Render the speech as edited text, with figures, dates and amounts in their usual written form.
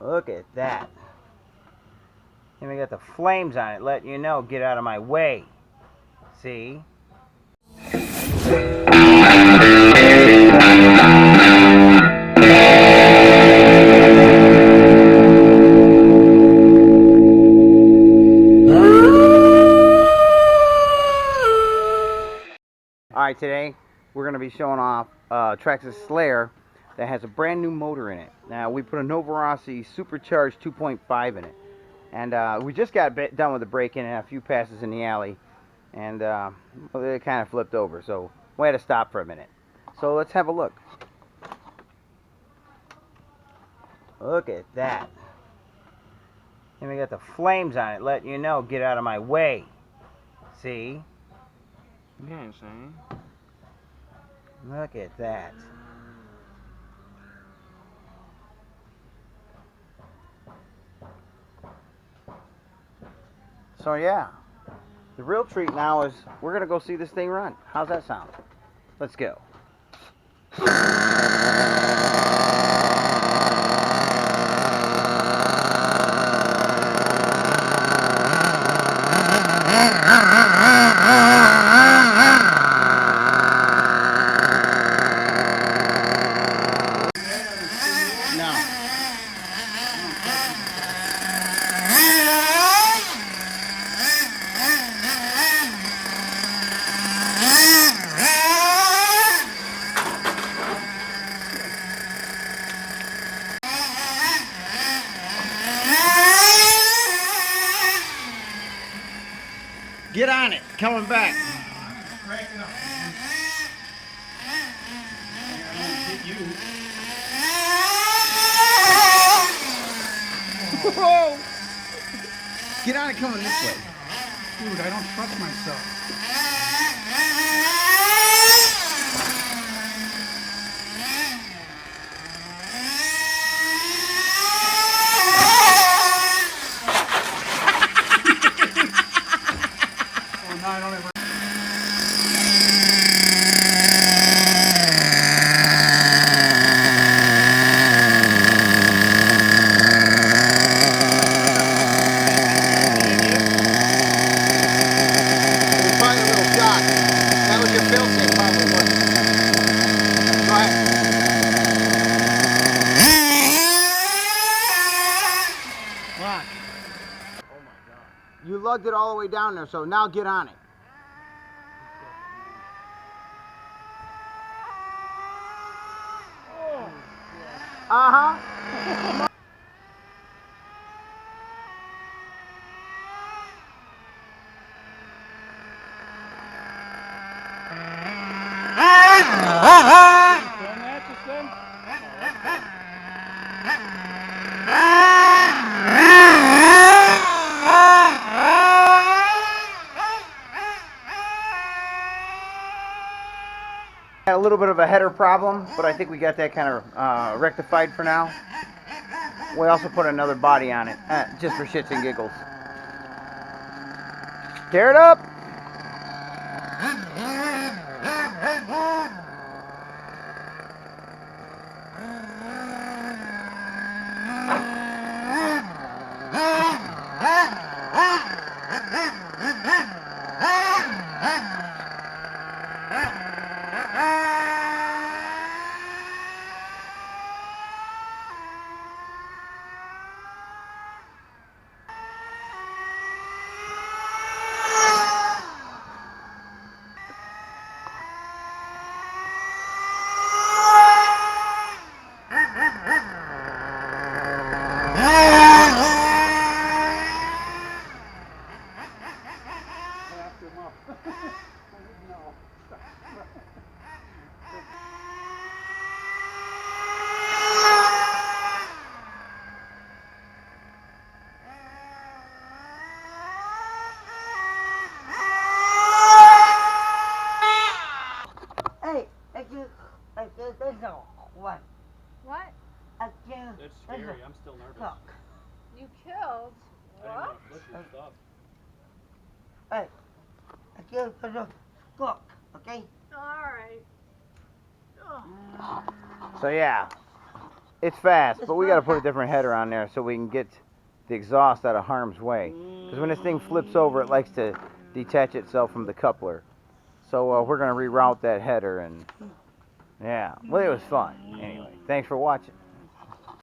Look at that. And we got the flames on it, letting you know, get out of my way. See? Alright, today we're going to be showing off Traxxas Slayer that has a brand new motor in it. Now, we put a Novarossi Supercharged 2.5 in it. And we just got done with the break-in and a few passes in the alley. And well, it kind of flipped over, so we had to stop for a minute. So let's have a look. Look at that. And we got the flames on it, letting you know, get out of my way. See? Yeah, see? Look at that. So yeah, the real treat now is we're gonna go see this thing run. How's that sound? Let's go. Get on it, coming back. Crank it up. Hit you. Whoa! Get on it, coming this way. Dude, I don't trust myself. Oh, no, I don't ever. You lugged it all the way down there, so now get on it. Uh-huh. Had a little bit of a header problem, but I think we got that kind of rectified for now. We also put another body on it, just for shits and giggles. Tear it up! What? What? That's scary. I'm still nervous. You killed? I didn't want to flip your stuff. Hey, I killed for the cook, okay? Alright. So yeah, It's fast, but we got to put a different header on there so we can get the exhaust out of harm's way. Because when this thing flips over, it likes to detach itself from the coupler. So we're going to reroute that header, and yeah, well, it was fun. Anyway, thanks for watching.